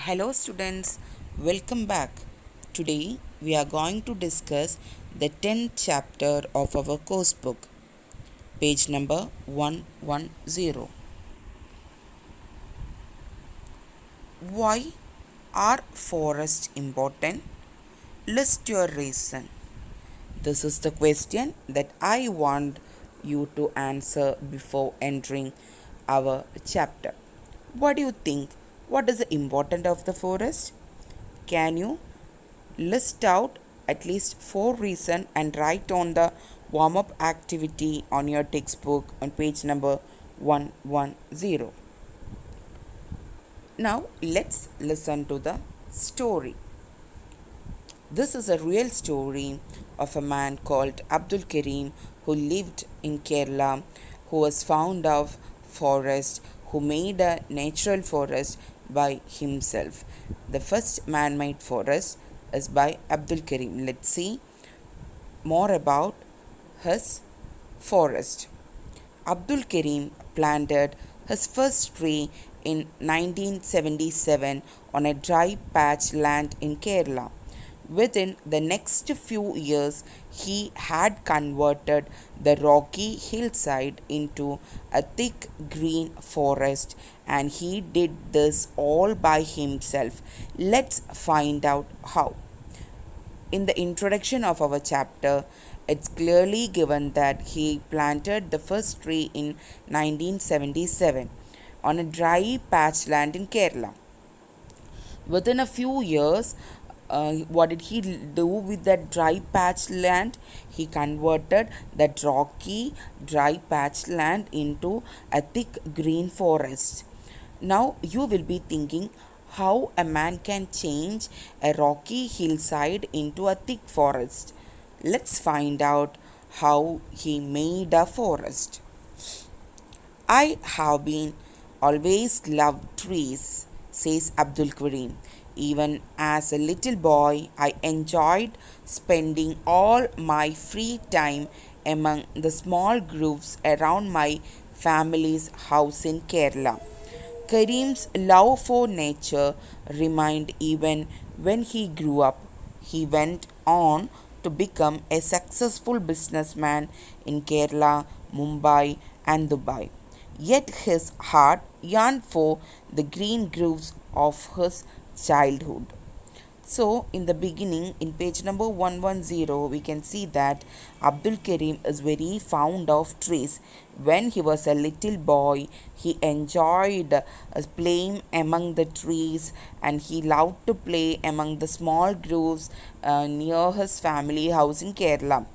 Hello students, welcome back. Today we are going to discuss the 10th chapter of our course book, page number 110. Why are forests important? List your reason. This is the question that I want you to answer before entering our chapter. What do you think? What is the importance of the forest? Can you list out at least four reasons and write on the warm up activity on your textbook on page number 110? Now let's listen to the story. This is a real story of a man called Abdul Kareem who lived in Kerala, who was fond of forest, who made a natural forest by himself. The first man-made forest is by Abdul Kareem. Let's see more about his forest. Abdul Kareem planted his first tree in 1977 on a dry patch land in Kerala. Within the next few years, he had converted the rocky hillside into a thick green forest, and he did this all by himself. Let's find out how. In the introduction of our chapter, it's clearly given that he planted the first tree in 1977 on a dry patch land in Kerala. Within a few years, what did he do with that dry patch land? He converted that rocky dry patch land into a thick green forest. Now you will be thinking how a man can change a rocky hillside into a thick forest. Let's find out how he made a forest. I have been always loved trees, says Abdul Kareem. Even as a little boy, I enjoyed spending all my free time among the small groves around my family's house in Kerala. Kareem's love for nature remained even when he grew up. He went on to become a successful businessman in Kerala, Mumbai, and Dubai. Yet his heart yearned for the green groves of his childhood. So, in the beginning, in page number 110, we can see that Abdul Kareem is very fond of trees. When he was a little boy, he enjoyed playing among the trees, and he loved to play among the small groves near his family house in Kerala.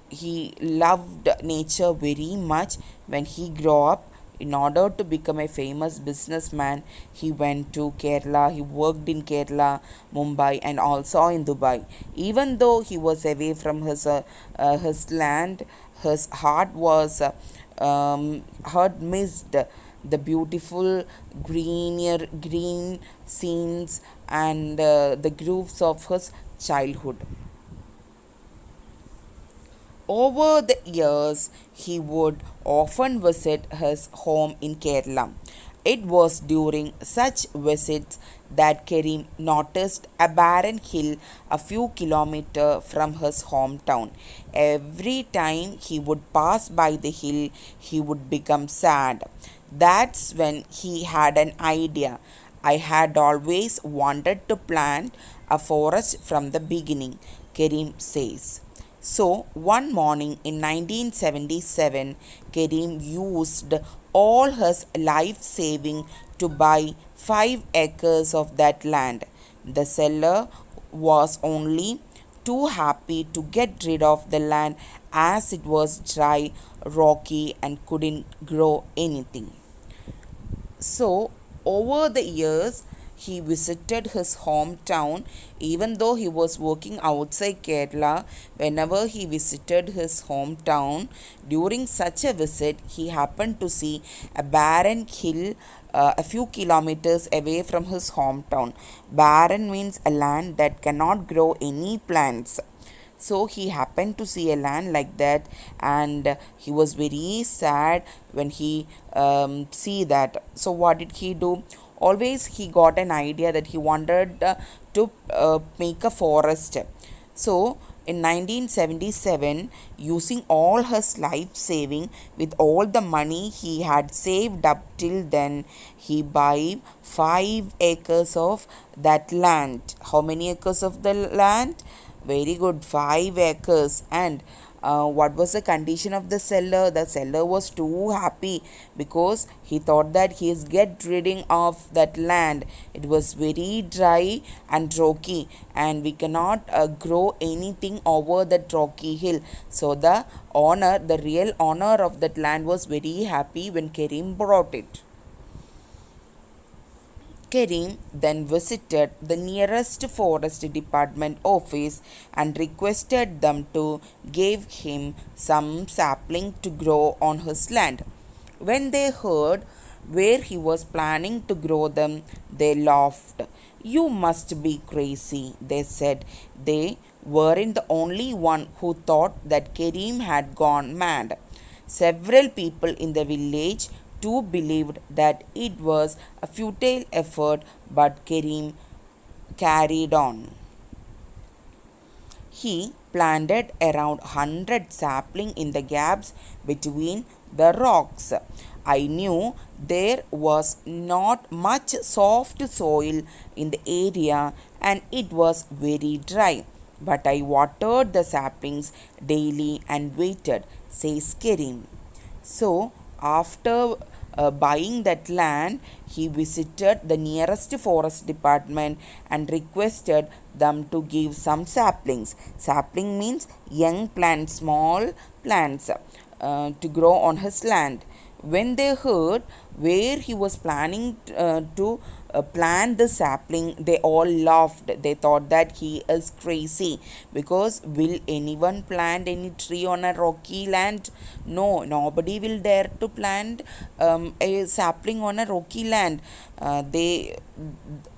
He loved nature very much. When he grew up, in order to become a famous businessman, he went to Kerala. He worked in Kerala, Mumbai, and also in Dubai. Even though he was away from his land, his heart missed the beautiful green scenes and the groves of his childhood. Over the years, he would often visit his home in Kerala. It was during such visits that Karim noticed a barren hill a few kilometers from his hometown. Every time he would pass by the hill, he would become sad. That's when he had an idea. I had always wanted to plant a forest from the beginning, Karim says. So, one morning in 1977, Kareem used all his life saving to buy 5 acres of that land. The seller was only too happy to get rid of the land as it was dry, rocky, and couldn't grow anything. So, over the years, he visited his hometown. Even though he was working outside Kerala, whenever he visited his hometown, during such a visit, he happened to see a barren hill a few kilometers away from his hometown. Barren means a land that cannot grow any plants. So he happened to see a land like that, and he was very sad when he see that. So what did he do? always he got an idea that he wanted to make a forest. So in 1977, using all his life saving with all the money he had saved up till then, he bought 5 acres of that land. How many acres of the land? Very good, 5 acres. And what was the condition of the seller? The seller was too happy because he thought that he is get ridding of that land. It was very dry and rocky, and we cannot grow anything over that rocky hill. So the owner, the real owner of that land, was very happy when Kareem brought it. Kareem then visited the nearest forest department office and requested them to give him some sapling to grow on his land. When they heard where he was planning to grow them, they laughed. You must be crazy, they said. They weren't the only one who thought that Kareem had gone mad. Several people in the village too believed that it was a futile effort, but Kareem carried on. He planted around 100 saplings in the gaps between the rocks. I knew there was not much soft soil in the area and it was very dry. But I watered the saplings daily and waited, says Kareem. So, after buying that land, he visited the nearest forest department and requested them to give some saplings. Sapling means young plants, small plants to grow on his land. When they heard where he was planning to plant the sapling, they all laughed. They thought that he is crazy because will anyone plant any tree on a rocky land? No, nobody will dare to plant a sapling on a rocky land. They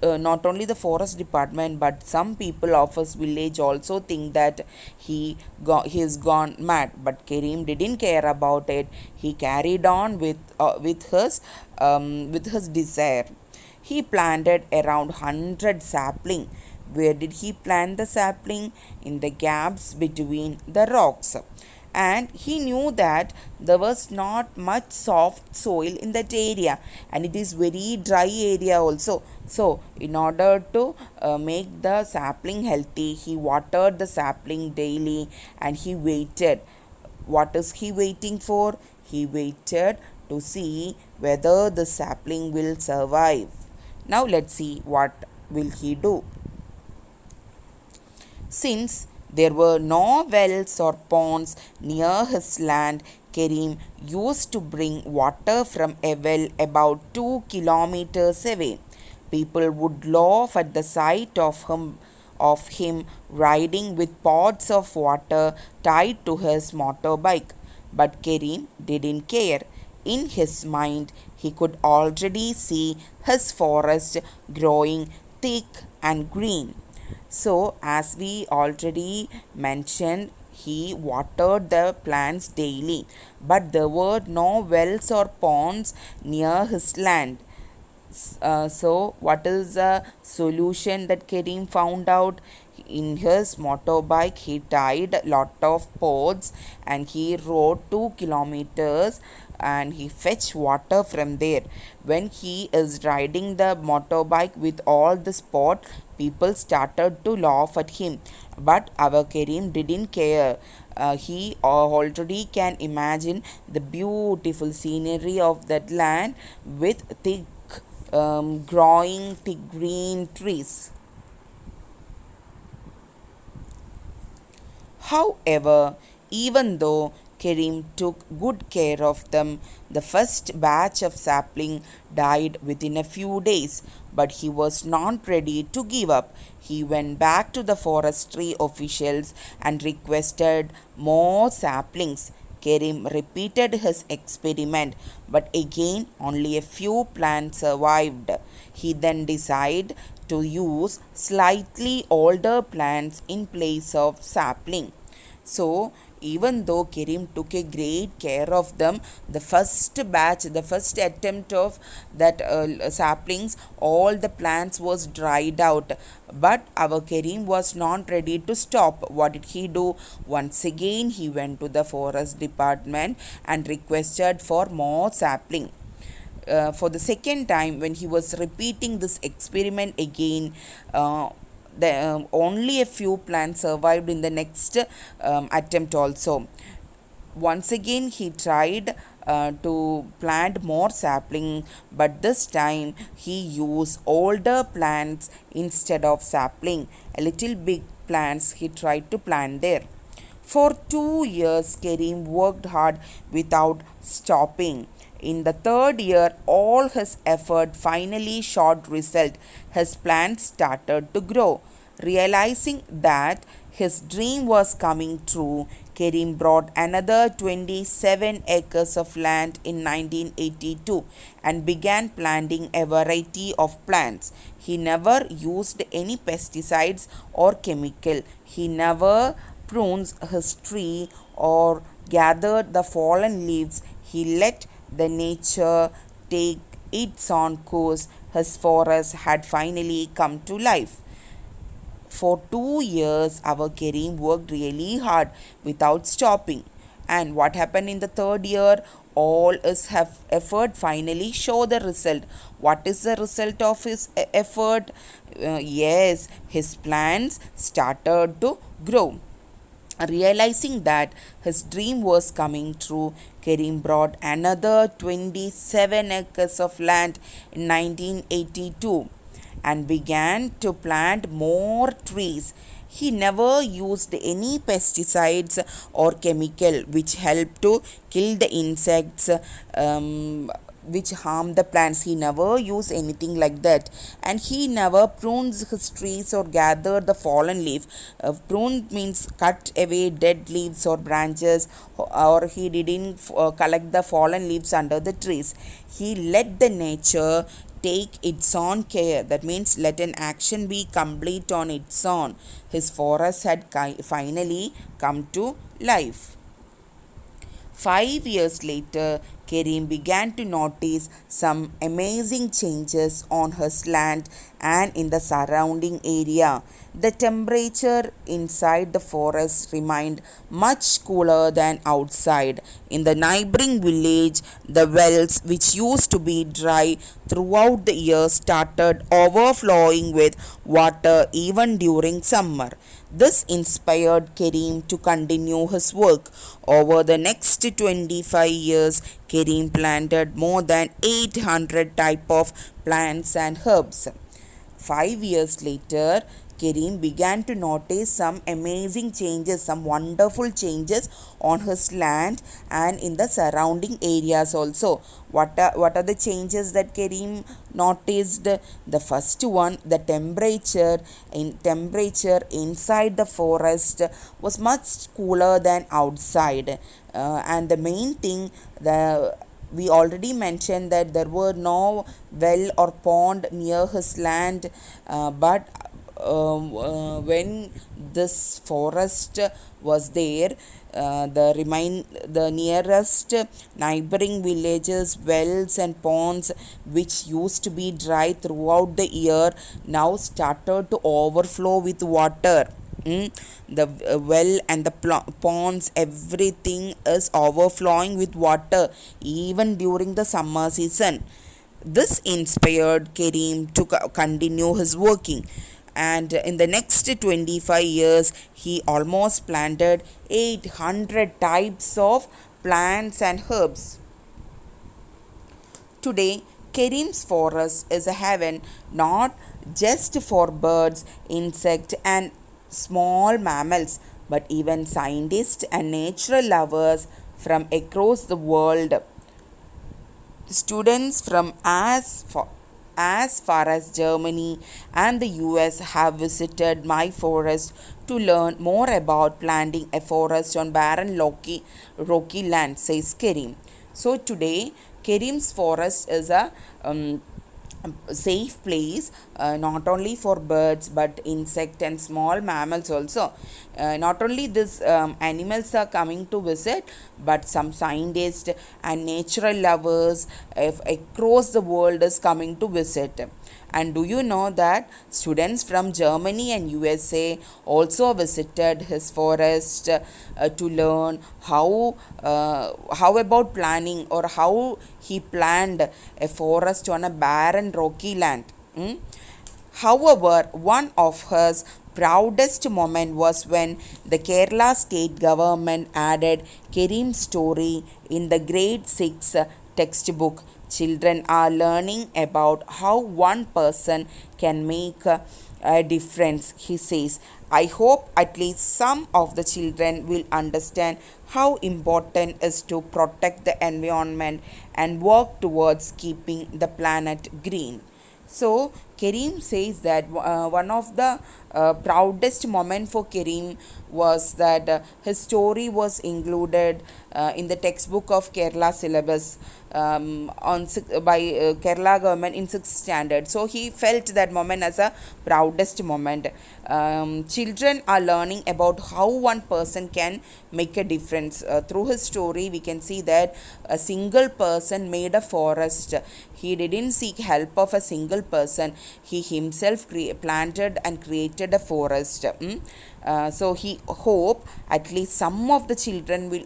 not only the forest department but some people of his village also think that he's gone mad. But Kareem didn't care about it. He carried on with his desire. He planted around 100 sapling. Where did he plant the sapling? In the gaps between the rocks. And he knew that there was not much soft soil in that area, and it is very dry area also. So in order to make the sapling healthy, he watered the sapling daily and he waited. What is he waiting for? He waited to see whether the sapling will survive. Now let's see what will he do. Since there were no wells or ponds near his land, Kareem used to bring water from a well about 2 kilometers away. People would laugh at the sight of him riding with pots of water tied to his motorbike. But Kareem didn't care. In his mind, he could already see his forest growing thick and green. So, as we already mentioned, he watered the plants daily, but there were no wells or ponds near his land. So, what is the solution that Kareem found out? In his motorbike, he tied a lot of pots and he rode 2 kilometers and he fetched water from there. When he is riding the motorbike with all the pot, people started to laugh at him. But our Kareem didn't care. He already can imagine the beautiful scenery of that land with thick growing thick green trees. However, even though Kareem took good care of them, the first batch of sapling died within a few days, but he was not ready to give up. He went back to the forestry officials and requested more saplings. Kareem repeated his experiment, but again only a few plants survived. He then decided to use slightly older plants in place of sapling. So even though Karim took a great care of them, the first attempt of that saplings, all the plants was dried out. But our Karim was not ready to stop. What did he do? Once again, he went to the forest department and requested for more sapling. For the second time, when he was repeating this experiment again, only a few plants survived in the next attempt also. Once again, he tried to plant more sapling, but this time he used older plants instead of sapling. A little big plants he tried to plant there. For 2 years, Karim worked hard without stopping. In the third year, all his effort finally showed result. His plants started to grow. Realizing that his dream was coming true, Karim bought another 27 acres of land in 1982 and began planting a variety of plants. He never used any pesticides or chemical. He never prunes his tree or gathered the fallen leaves. He let the nature take its own course. His forest had finally come to life. For 2 years, our Karim worked really hard without stopping. And what happened in the third year? All his effort finally show the result. What is the result of his effort? Yes, his plants started to grow. Realizing that his dream was coming true, Karim bought another 27 acres of land in 1982 and began to plant more trees. He never used any pesticides or chemical which helped to kill the insects, which harm the plants. He never used anything like that, and he never prunes his trees or gathered the fallen leaf. Prune means cut away dead leaves or branches, or he didn't collect the fallen leaves under the trees. He let the nature take its own care. That means let an action be complete on its own. His forest had finally come to life. 5 years later, Karim began to notice some amazing changes on his land and in the surrounding area. The temperature inside the forest remained much cooler than outside. In the neighboring village, the wells, which used to be dry throughout the year, started overflowing with water even during summer. This inspired Karim to continue his work. Over the next 25 years, Karim planted more than 800 type of plants and herbs. 5 years later, Karim began to notice some amazing changes, some wonderful changes on his land and in the surrounding areas also. What are the changes that Karim noticed? The first one, the temperature inside the forest was much cooler than outside. And the main thing, we already mentioned that there were no well or pond near his land, but when this forest was there, the nearest neighboring villages, wells and ponds, which used to be dry throughout the year, now started to overflow with water. The well and the ponds, everything is overflowing with water even during the summer season. This inspired Karim to continue his working, and in the next 25 years he almost planted 800 types of plants and herbs. Today, Karim's forest is a heaven not just for birds, insects, and small mammals, but even scientists and natural lovers from across the world. Students from as far as Germany and the US have visited my forest to learn more about planting a forest on barren rocky land, says Karim. So today, Karim's forest is a safe place, not only for birds but insect and small mammals also. Not only these animals are coming to visit, but some scientists and natural lovers across the world is coming to visit. And do you know that students from Germany and USA also visited his forest to learn how about planning, or how he planned a forest on a barren rocky land. However, one of his proudest moment was when the Kerala state government added Kareem's story in the grade 6 textbook. Children are learning about how one person can make a difference, he says. I hope at least some of the children will understand how important it is to protect the environment and work towards keeping the planet green. So Kareem says that one of the proudest moment for Kareem was that his story was included in the textbook of Kerala syllabus by Kerala government in 6th standard. So he felt that moment as a proudest moment. Children are learning about how one person can make a difference. Through his story, we can see that a single person made a forest. He didn't seek help of a single person. He himself planted and created a forest. So he hope at least some of the children will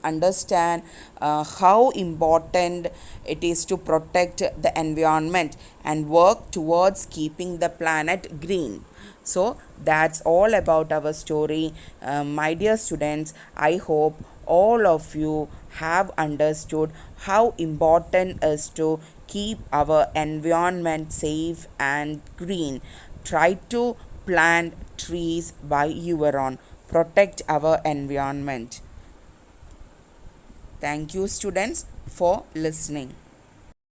understand how important it is to protect the environment and work towards keeping the planet green. So that's all about our story. My dear students, I hope all of you have understood how important is to keep our environment safe and green. Try to plant trees by your own. Protect our environment. Thank you, students, for listening.